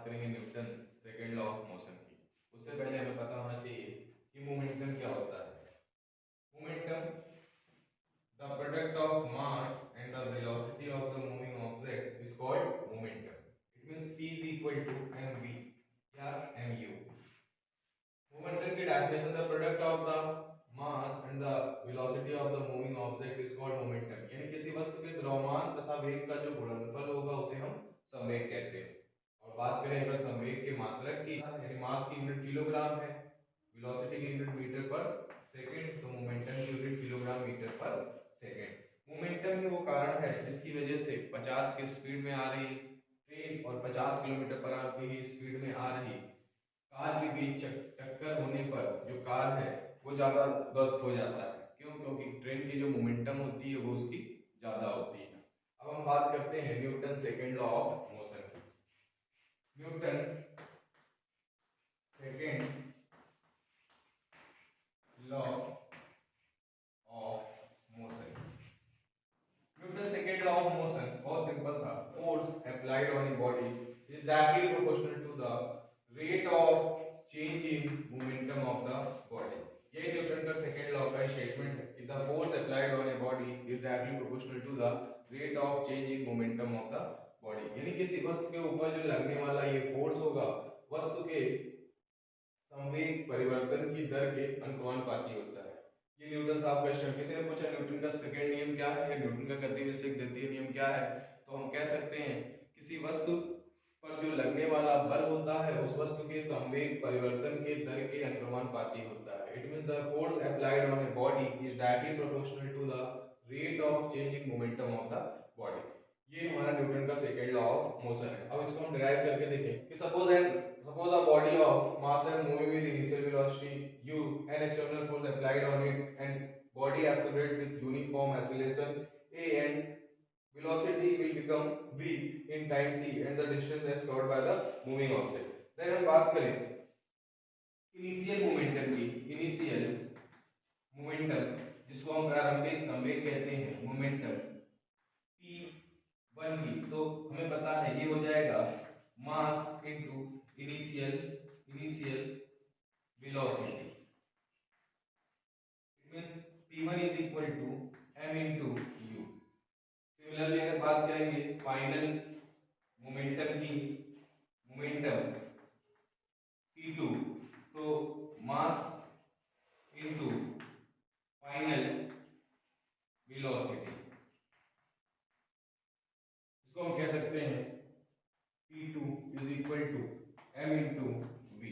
बात करेंगे Newton second law of motion की। उससे पहले हमें पता होना चाहिए कि मोमेंटम क्या होता है। Momentum the product of mass and the velocity of the moving object is called momentum. It means p is equal to mv या mu। मोमेंटम की definition the product of the mass and the velocity of the moving object is called momentum, यानी किसी वस्तु के द्रव्यमान तथा वेग का जो गुणनफल होगा उसे हम संवेग कहते हैं। और बात करें अगर संवेग के मात्रक की, यानी मास की यूनिट किलोग्राम है, वेलोसिटी की यूनिट मीटर पर सेकंड, तो मोमेंटम की unit kilogram metre per second. Momentum ही वो कारण है जिसकी वजह से 50 की स्पीड में आ रही ट्रेन और 50 किलोमीटर पर आवर की स्पीड में आ रही कार के बीच टक्कर होने पर जो कार है वो ज्यादा ध्वस्त हो जाता है। क्यों? क्योंकि ट्रेन की जो मोमेंटम होती है वो उसकी ज्यादा होती है। अब हम बात करते हैं Newton second law of motion की। Newton second law of motion. Newton second law of motion बहुत सिंपल था। Force applied on a body is directly proportional to the rate of change in momentum of the body. ये Newton का second law का statement है कि the force applied on a body is directly proportional to the rate of change in momentum of the body, यानी किसी वस्तु के ऊपर जो लगने वाला ये फोर्स होगा वस्तु के संवेग परिवर्तन की दर के अनुपाती होता है। ये न्यूटन साहब का स्टेटमेंट। किसी ने पूछा न्यूटन का सेकंड नियम क्या है या न्यूटन का गति विषयक द्वितीय नियम क्या है, तो हम कह सकते हैं किसी वस्तु पर जो लगने वाला बल होता है उस वस्तु के संवेग परिवर्तन के दर के अनुपाती होता है। It means the force applied on a body is directly proportional to the rate of change in momentum of the body. ये हमारा न्यूटन का सेकंड लॉ ऑफ मोशन है। अब इसको हम डिराइव करके देखें कि suppose a body of mass and moving with initial velocity u, an external force applied on it and body accelerates with uniform acceleration a and velocity will become v in time t and the distance as covered by the moving object। then हम बात करें initial momentum की। Initial momentum जिसको हम प्रारंभिक संवेग कहते हैं, मोमेंटम p1 की, तो हमें पता है ये हो जाएगा mass into initial velocity। It means p1 is equal to m into u। Similarly अगर बात करेंगे फाइनल मोमेंटम की, मोमेंटम p2, तो मास इनटू फाइनल वेलोसिटी, इसको हम कह सकते हैं p2 is equal to m into v।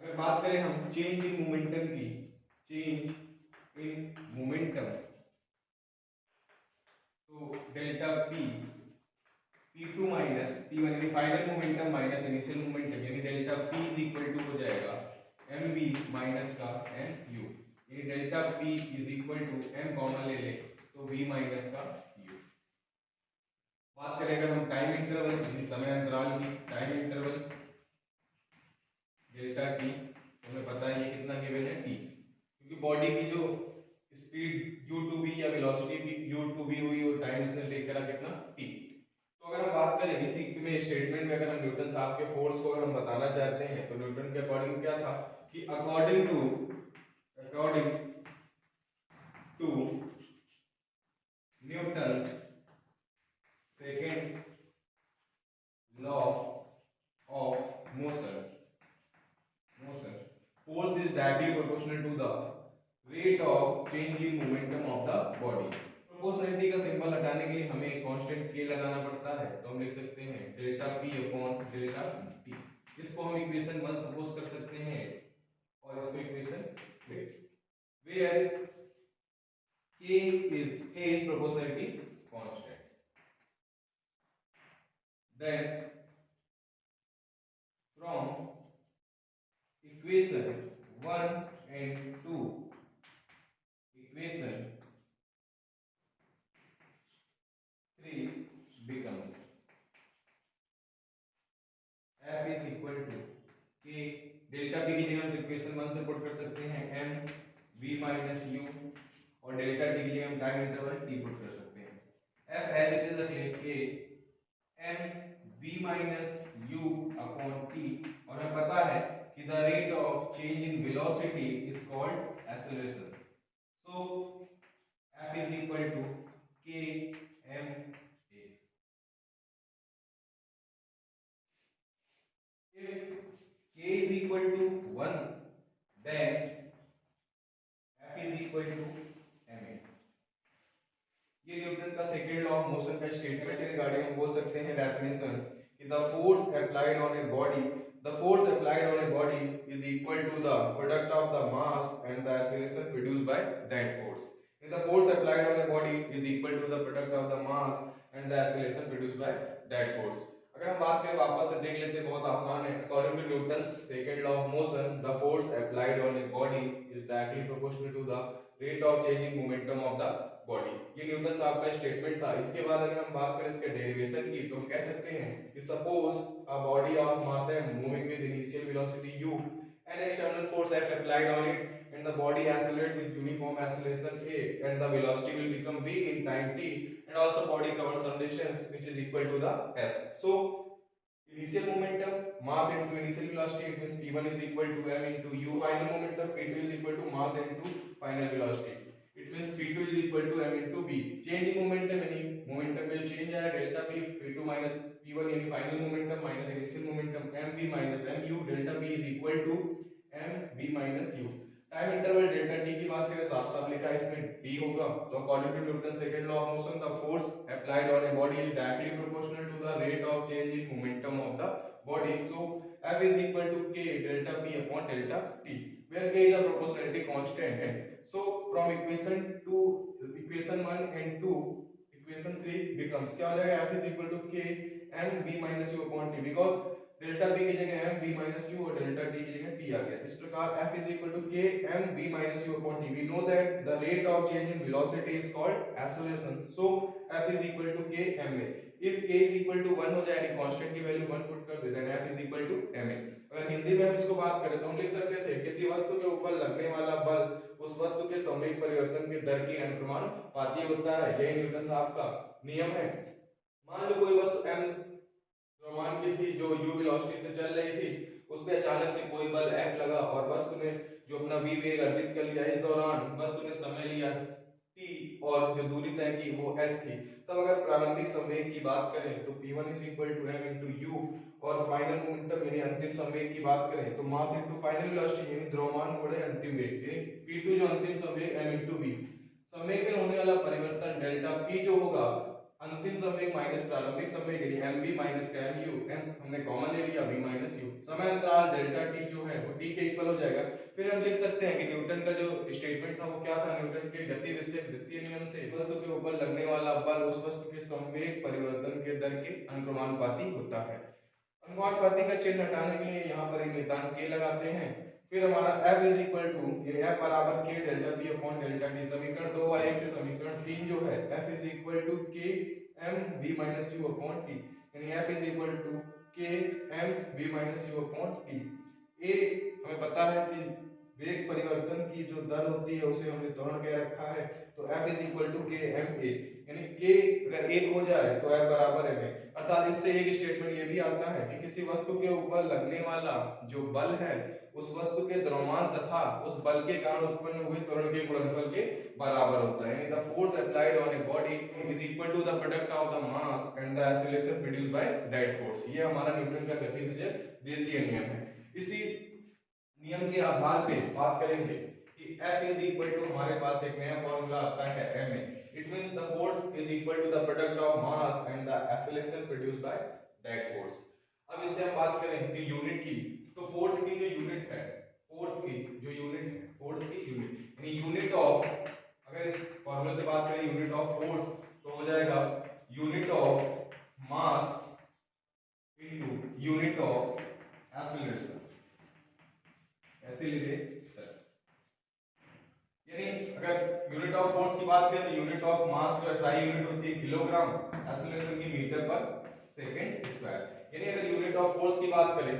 अगर बात करें हम चेंज इन मोमेंटम की, चेंज इन मोमेंटम, तो delta p p2 minus p1 यानी final momentum minus initial momentum, यानी delta p is equal to हो जाएगा mv माइनस का mu, यानी delta p is equal to m common ले ले तो v माइनस का u। बात करें अगर हम टाइम इंटरवल यानी समय अंतराल की, टाइम इंटरवल डेल्टा t, तो हमें पता है ये कितना गिवन है t, क्योंकि बॉडी की जो स्पीड u2v या वेलोसिटी u2v हुई और टाइम इसने लेकर आ कितना t। तो अगर हम बात करें इसी में स्टेटमेंट में, अगर हम न्यूटन साहब के फोर्स को अगर हम बताना चाहते हैं तो न्यूटन के अकॉर्डिंग क्या था कि according to Newton's second law of motion force is directly proportional to the rate of change in momentum of the body। Proportionality का सिंबल हटाने के लिए हमें कांस्टेंट k लगाना पड़ता है, तो हम लिख सकते हैं delta p upon delta t। इसको हम इक्वेशन 1 सपोज कर सकते हैं और इसको equation 2, where k is proportionality constant। then from equation 1 and 2, equation 3 becomes f is equal to k, delta p की जगह हम इक्वेशन 1 से पुट कर सकते हैं m v minus u और डेल्टा t की जगह हम टाइम इंटरवल t पुट कर सकते हैं। f as it is रख ले k m v minus u upon t, और हमें पता है कि the rate of change in velocity is called acceleration. So f is equal to k m a. If k is equal to 1, then f is equal to ma. ये Newton का second law of motion का statement के regarding हम बोल सकते हैं definition कि the force applied on a body, the force applied on a body is equal to the product of the mass and the acceleration produced by that force. The force applied on a body is equal to the product of the mass and the acceleration produced by that force. अगर हम बात करें वापस से देख लेते हैं, बहुत आसान है. According to Newton's second law of motion, the force applied on a body is directly proportional to the rate of changing momentum of the body. ये न्यूटन साहब का स्टेटमेंट था. इसके बाद अगर हम बात करें इसके डेरिवेशन की, तो हम कह सकते हैं कि suppose a body of mass m moving with initial velocity u, an external force F applied on it, and the body accelerates with uniform acceleration a, and the velocity will become v in time t, and also body covers some distance which is equal to the s. So initial momentum mass into initial velocity, it means p1 is equal to m into u. Final momentum p2 is equal to mass into final velocity, it means p2 is equal to m into v. change in momentum यानी momentum में जो change आया delta p, p2 minus p1 यानी final momentum minus initial momentum mv minus mu, delta p is equal to mv minus u. Time interval delta T की बात करें, साफ साफ लिखा है इसमें डी होगा. तो according to Newton second law of motion, the force applied on a body is directly proportional to the rate of change in momentum of the body. So F is equal to k delta p upon delta t, where k is a proportionality constant है. So from equation 1 and 2, equation 3 becomes क्या हो जाएगा, F is equal to k m v minus u upon t, because delta p की जगह m v minus u और delta t की जगह t आ गया. इस प्रकार F is equal to k m v minus u upon t. We know that the rate of change in velocity is called acceleration. So F is equal to k ma. If k is equal to 1 हो जाए, constant की value 1 put कर दे, then F is equal to ma. अगर हिंदी में हम इसको बात करें तो हम लिख सकते थे किसी वस्तु के ऊपर लगने वाला बल उस वस्तु के संवेग परिवर्तन के दर के अनुपाती होता है. यही न्यूटन साहब का नियम है. मान लो कोई वस्तु m द्रव्यमान की थी जो u वेलोसिटी से चल रही थी, उस पे अचानक से कोई बल F लगा और वस्तु ने जो अपना v वेग अर्जित कर लिया. इस दौरान वस्तु ने समय लिया t और जो दूरी तय की वो s थी. तब अगर प्रारंभिक संवेग की बात करें तो p1 is equal to m into u, और फाइनल मोमेंटम यानी अंतिम संवेग की बात करें तो मास इनटू फाइनल वेलोसिटी यानी द्रव्यमान गुणे अंतिम वेग, यानी p2 जो अंतिम संवेग m into v. संवेग में होने वाला परिवर्तन डेल्टा p जो होगा अंतिम संवेग माइनस प्रारंभिक संवेग यानी mv माइनस का mu, m हमने कॉमन ले लिया v माइनस u. समय अंतराल डेल्टा t जो है वो t के इक्वल हो जाएगा. फिर हम लिख सकते हैं कि न्यूटन का जो स्टेटमेंट था वो क्या था, न्यूटन के गति विषयक द्वितीय नियम से वस्तु के ऊपर लगने वाला बल उस वस्तु के संवेग परिवर्तन के दर के अनुक्रमानुपाती होता है. अनुपाती का चिन्ह हटाने के लिए यहाँ पर एक नियतांक k लगाते हैं. फिर हमारा F is equal to ये F बराबर k delta p upon delta t. समीकरण 2 और 1 से समीकरण 3 जो है F is equal to k m v minus u upon t, यानी F is equal to k m v minus u upon t. a हमें पता है कि वेग परिवर्तन की जो दर होती है उसे हमने त्वरण कह रखा है, तो F is equal to k m a, यानी k अगर 1 हो जाए तो F बराबर है m. अर्थात इससे एक स्टेटमेंट ये भी आता है कि किसी वस्तु के ऊपर लगने वाला जो बल है उस वस्तु के द्रव्यमान तथा उस बल के कारण उत्पन्न हुए त्वरण के गुणनफल के बराबर होता है. यानी the force applied on a body is equal to the product of the mass and the acceleration produced by that force. ये हमारा न्यूटन का गति विषयक द्वितीय नियम है. इसी नियम के आधार पे बात करेंगे कि F is equal to हमारे पास एक नया फॉर्मूला आता है ma. It means the force is equal to the product of mass and the acceleration produced by that force. अब इससे हम बात करें कि यूनिट की, तो फोर्स की जो यूनिट है, फोर्स की जो यूनिट है, फोर्स की यूनिट यानी यूनिट ऑफ, अगर इस फॉर्मूले से बात करें यूनिट ऑफ फोर्स तो हो जाएगा unit of mass into unit of acceleration. यानी अगर यूनिट ऑफ फोर्स की बात करें तो यूनिट ऑफ मास जो SI यूनिट होती है किलोग्राम, एक्सीलरेशन की मीटर पर सेकंड स्क्वायर. यानी अगर यूनिट ऑफ फोर्स की बात करें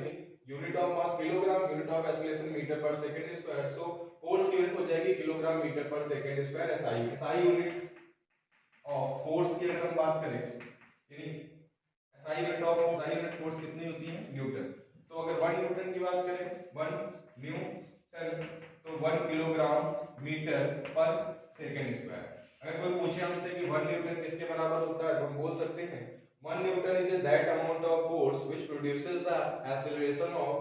unit of mass kilogram, unit of acceleration metre per second square. So force की यूनिट हो जाएगी kilogram metre per second square SI unit of force की अगर हम बात करें यानी SI यूनिट फोर्स कितनी होती है? न्यूटन। तो अगर 1 न्यूटन की बात करें, 1 न्यूटन तो 1 kilogram metre per second square. अगर कोई पूछे हमसे कि 1 न्यूटन किसके बराबर होता है तो हम बोल सकते हैं 1 Newton is that amount of force which produces the acceleration of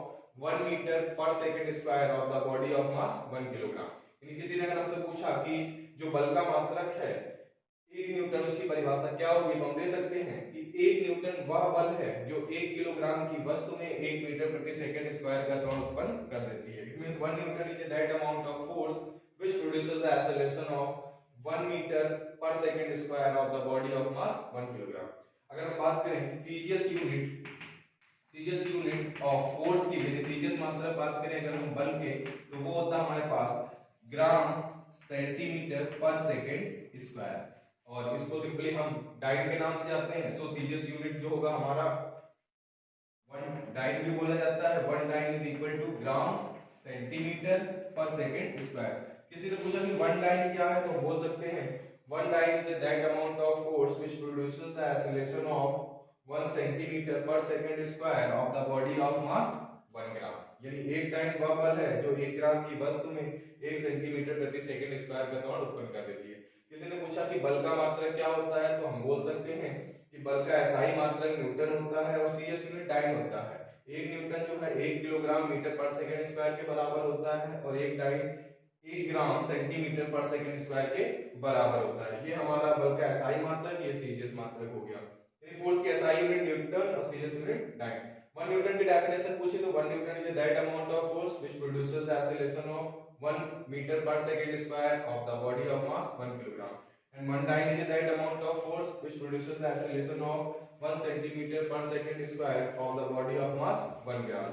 1 metre per second square of the body of mass 1 kilogram. यानी किसी ने अगर हमसे पूछा कि जो बल का मात्रक है 1 न्यूटन, उसकी परिभाषा क्या होगी, तो हम दे सकते हैं कि 1 न्यूटन वह बल है जो 1 किलोग्राम की वस्तु में 1 मीटर प्रति सेकंड स्क्वायर का त्वरण उत्पन्न कर देती है। It means 1 Newton is that amount of force which produces the acceleration of 1 metre per second square of the body of mass 1 kilogram. अगर हम बात करें सीजीएस यूनिट ऑफ फोर्स की, यदि सीजीएस मात्रा बात करें अगर हम बल के, तो वो होता है हमारे पास ग्राम सेंटीमीटर पर सेकंड स्क्वायर, और इसको सिंपली हम डाइन के नाम से जानते हैं। सो सीजीएस यूनिट जो होगा हमारा 1 डाइन भी बोला जाता है। 1 dyne is equal to gram centimetre per second square. किसी ने पूछा कि 1 डाइन क्या है, तो बोल सकते हैं 1 dyne is that amount of force which produces the acceleration of 1 centimetre per second square of the body of mass 1 gram. यानी 1 डाइन वह बल है जो 1 ग्राम की वस्तु में 1 सेंटीमीटर प्रति सेकंड स्क्वायर का त्वरण उत्पन्न कर देती है। किसी ने पूछा कि बल का मात्रक क्या होता है, तो हम बोल सकते हैं कि बल का एसआई मात्रक न्यूटन होता है और सीएस यूनिट डाइन होता है। 1 न्यूटन जो है 1 kilogram metre per second square के बराबर होता है और 1 dine 1 gram centimetre per second square के बराबर होता है। ये हमारा बल का एसआई मात्रक, ये सीजीएस मात्रक हो गया। यानी फोर्स की एसआई यूनिट न्यूटन और सीजीएस यूनिट डाइन। 1 न्यूटन की डेफिनेशन पूछी तो 1 Newton is that amount of force which produces the acceleration of 1 meter per second square of the body of mass 1 kilogram, and 1 dyne is that amount of force which produces the acceleration of 1 centimeter per second square of the body of mass 1 gram।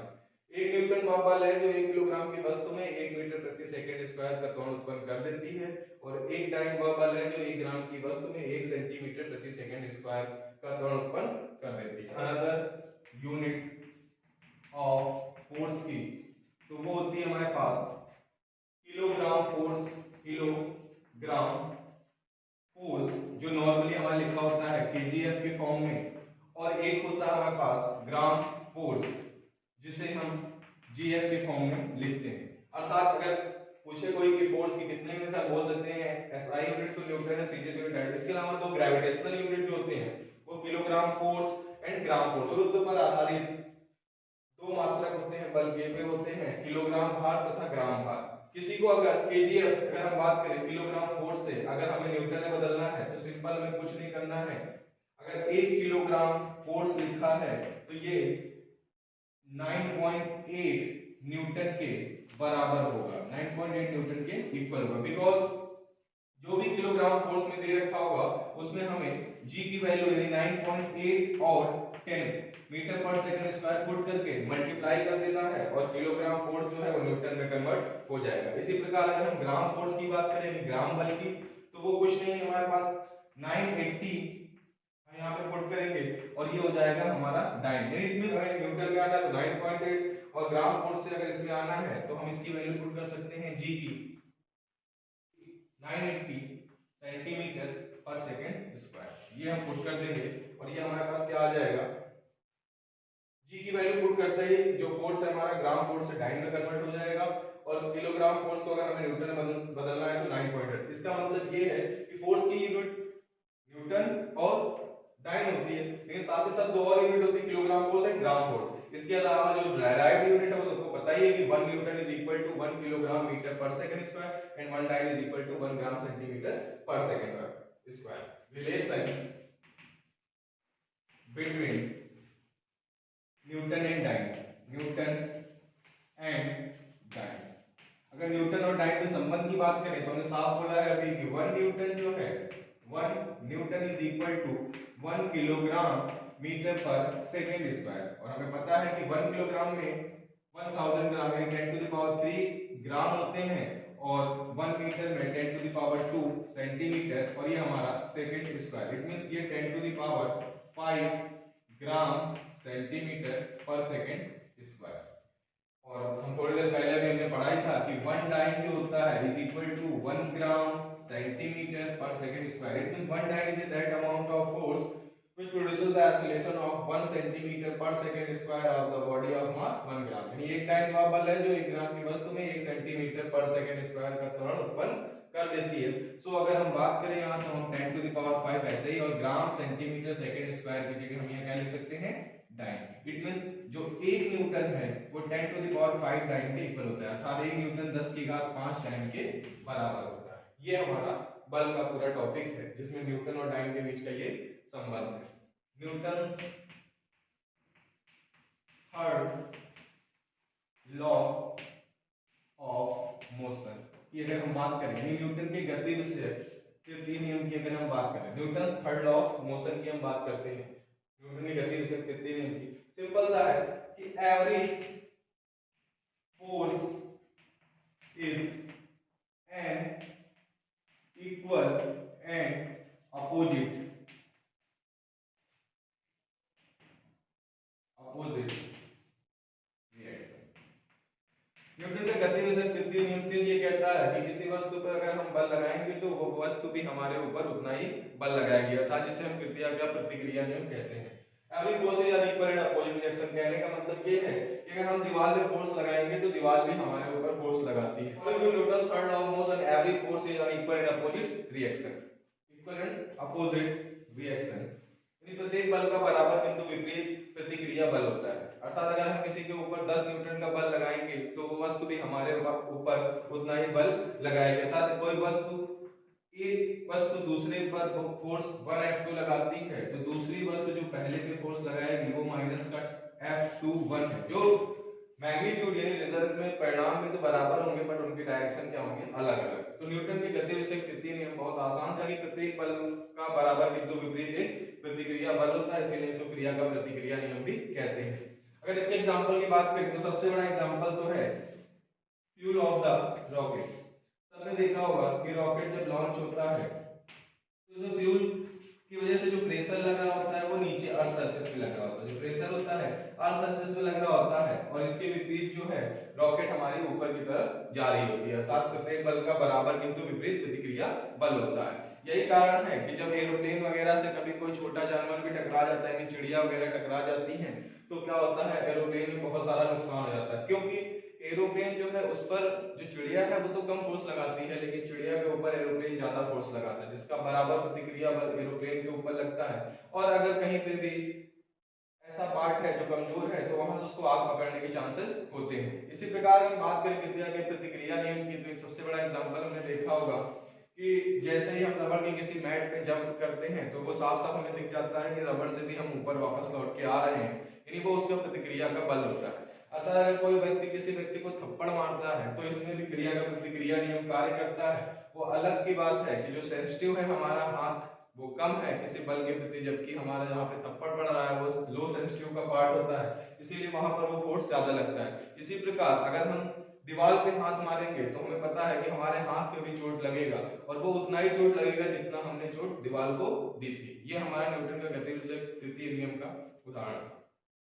1 Newton वह बल है जो 1 kilogram की वस्तु में 1 metre प्रति second square का त्वरण उत्पन्न कर देती है, और 1 डाइन वह बल है जो 1 ग्राम की वस्तु में 1 सेंटीमीटर प्रति सेकंड स्क्वायर का त्वरण उत्पन्न कर देती है। अनदर यूनिट ऑफ फोर्स की तो वो होती है हमारे पास किलोग्राम फोर्स। किलोग्राम फोर्स जो नॉर्मली हमारा लिखा होता है केजीएफ के फॉर्म में, और एक होता है हमारे पास ग्राम फोर्स जिसे हम जीएफ के फॉर्म में लिखते हैं। अर्थात अगर पूछे कोई कि फोर्स की कितने यूनिट है, बोल सकते हैं एसआई यूनिट तो न्यूटन है, सीजीएस यूनिट है। इसके अलावा दो ग्रेविटेशनल यूनिट जो होते हैं वो kilogram force and gram force. गुरुत्व पर आधारित दो मात्रक होते हैं बल के, वे होते हैं किलोग्राम भार तथा ग्राम भार। किसी को अगर केजीएफ अगर हम बात करें किलोग्राम फोर्स से अगर हमें न्यूटन में बदलना है तो सिंपल हमें कुछ नहीं करना है। अगर 1 किलोग्राम फोर्स लिखा है तो ये 9.8 न्यूटन के बराबर होगा, 9.8 न्यूटन के इक्वल होगा। बिकॉज जो भी किलोग्राम फोर्स में दे रखा होगा उसमें हमें g की वैल्यू यानी 9.8 और 10 metre per second square put करके मल्टीप्लाई कर देना है, और किलोग्राम फोर्स जो है वो न्यूटन में कन्वर्ट हो जाएगा। इसी प्रकार अगर हम ग्राम फोर्स की बात करें ग्राम बल की, तो वो कुछ नहीं है, हमारे पास 980 यहाँ पे पुट करेंगे और ये हो जाएगा हमारा डाइन। यानी न्यूटन में आना है तो 9.8 और ग्राम फोर्स से अगर इसमें आना है तो हम इसकी वैल्यू पुट कर सकते हैं g की 980 सेंटीमीटर पर सेकंड स्क्वायर, ये हम पुट कर देंगे और ये हमारे पास क्या आ जाएगा, g की वैल्यू पुट करते ही जो फोर्स है हमारा ग्राम फोर्स से डाइन में कन्वर्ट हो जाएगा, और किलोग्राम फोर्स को अगर हमें न्यूटन में बदलना है तो 9.8। इसका मतलब ये है कि फोर्स की यूनिट न्यूटन और डाइन होती है, लेकिन साथ ही साथ दो और यूनिट होती है kilogram force and gram force. इसके अलावा जो डिराइव्ड यूनिट है वो सबको पता ही है कि 1 Newton is equal to 1 kilogram metre per second square and 1 dyne is equal to 1 gram centimetre per second square. Relation between Newton and dyne, Newton and dyne. अगर न्यूटन और डाइन के संबंध की बात करें तो हमने साफ बोला है अभी कि 1 न्यूटन जो है 1 Newton is equal to 1 kilogram metre per second square, और हमें पता है कि 1 किलोग्राम में 1000 ग्राम यानी 10 टू द पावर 3 ग्राम होते हैं, और 1 मीटर में 10 टू द पावर 2 सेंटीमीटर, और ये हमारा सेकंड स्क्वायर। इट मींस ये 10 to the power 5 gram centimetre per second square. और हम थोड़ी देर पहले भी हमने पढ़ा ही था कि 1 डाइन जो होता है is equal to 1 gram centimetre per second square. It means 1 dyne is that amount of force which produces the acceleration of 1 centimeter per second square of the body of mass 1 gram। यानी एक time का बल है जो 1 ग्राम की वस्तु में 1 centimetre per second square का त्वरण उत्पन्न कर देती है। सो अगर हम बात करें यहाँ तो हम 10 टू द पावर 5 ऐसे ही, और ग्राम सेंटीमीटर सेकंड स्क्वायर की जगह हम यहाँ क्या लिख सकते हैं, डाइन। इट मींस जो 1 न्यूटन है वो 10 टू द पावर 5 डाइन के इक्वल होता है, अर्थात 1 न्यूटन 10 की घात 5 डाइन के बराबर होता है। ये हमारा बल का पूरा टॉपिक है जिसमें न्यूटन और डाइन के बीच का ये संबंध है। Newton third law of motion की अगर हम बात करें, न्यूटन के गति विषयक तृतीय नियम की अगर हम बात करें, Newton third law of motion की हम बात करते हैं, न्यूटन के गति विषयक तृतीय नियम की सिंपल सा है कि every force is an equal and opposite reaction. Newton का गति विषयक तृतीय नियम से ये कहता है कि किसी वस्तु पर अगर हम बल लगाएंगे तो वो वस्तु भी हमारे ऊपर उतना ही बल लगाएगी, अर्थात जिसे हम क्रिया का प्रतिक्रिया नियम कहते हैं। Every force is an equal and opposite reaction कहने का मतलब ये है कि अगर हम दीवार पे फोर्स लगाएंगे तो दीवार भी हमारे ऊपर फोर्स लगाती है। According to Newton's third law of motion every force is an equal and opposite reaction. Equal and opposite reaction यानी प्रत्येक बल का बराबर किंतु विपरीत प्रतिक्रिया बल होता है, अर्थात अगर हम किसी के ऊपर 10 न्यूटन का बल लगाएंगे तो वो वस्तु भी हमारे ऊपर उतना ही बल लगाएगी, अर्थात कोई वस्तु एक वस्तु दूसरे पर फोर्स 1F2 लगाती है तो दूसरी वस्तु जो पहले पे फोर्स लगाएगी वो माइनस का F21 है, जो मैग्नीट्यूड यानी रिजल्ट में परिणाम में तो बराबर होंगे पर उनके डायरेक्शन क्या होंगे, अलग अलग। तो न्यूटन के गति विषयक तृतीय नियम बहुत आसान सा कि प्रत्येक बल का बराबर किंतु विपरीत एक प्रतिक्रिया बल होता है, इसीलिए इसको क्रिया का प्रतिक्रिया नियम भी कहते हैं। अगर इसके एग्जांपल की बात करें तो सबसे बड़ा एग्जांपल तो है फ्यूल ऑफ द रॉकेट। सबने देखा होगा कि रॉकेट जब लॉन्च होता है तो जो फ्यूल की वजह से जो प्रेशर लग रहा होता है वो नीचे अर्थ सरफेस पे लग रहा होता है, जो प्रेशर होता है अर्थ सरफेस पे लग रहा होता है, और इसके विपरीत जो है रॉकेट हमारे ऊपर की तरफ जा रही होती है, अर्थात प्रत्येक बल का बराबर किंतु विपरीत प्रतिक्रिया बल होता है। यही कारण है कि जब एरोप्लेन वगैरह से कभी कोई छोटा जानवर भी टकरा जाता है, चिड़िया वगैरह टकरा जाती हैं, तो क्या होता है एरोप्लेन में बहुत सारा नुकसान हो जाता है, क्योंकि एरोप्लेन जो है उस पर जो चिड़िया है वो तो कम फोर्स लगाती है लेकिन चिड़िया के ऊपर एरोप्लेन ज्यादा फोर्स लगाता है, जिसका बराबर प्रतिक्रिया बल एरोप्लेन के ऊपर लगता है। और अगर कहीं पे भी ऐसा पार्ट है जो कमजोर है तो वहां से उसको आग पकड़ने के चांसेस होते हैं। इसी प्रकार हम बात करें क्रिया के प्रतिक्रिया नियम की तो एक सबसे बड़ा एग्जांपल हमने देखा होगा कि जैसे ही हम रबड़ के किसी मैट पे जंप करते हैं तो वो साफ साफ हमें दिख जाता है कि रबड़ से भी हम ऊपर वापस लौट के आ रहे हैं, यानी वो उसका प्रतिक्रिया का बल होता है। अतः अगर कोई व्यक्ति किसी व्यक्ति को थप्पड़ मारता है तो इसमें भी क्रिया का प्रतिक्रिया नियम कार्य करता है। वो अलग की बात है कि जो सेंसिटिव है हमारा हाथ वो कम है किसी बल के प्रति, जबकि हमारा जहाँ पे थप्पड़ पड़ रहा है वो लो सेंसिटिव का पार्ट होता है, इसीलिए वहां पर वो फोर्स ज्यादा लगता है। इसी प्रकार अगर हम दीवार पे हाथ मारेंगे तो हमें पता है कि हमारे हाथ पे भी चोट लगेगा और वो उतना ही चोट लगेगा जितना हमने चोट दीवार को दी थी। ये हमारा न्यूटन का गति विषयक तृतीय नियम का उदाहरण।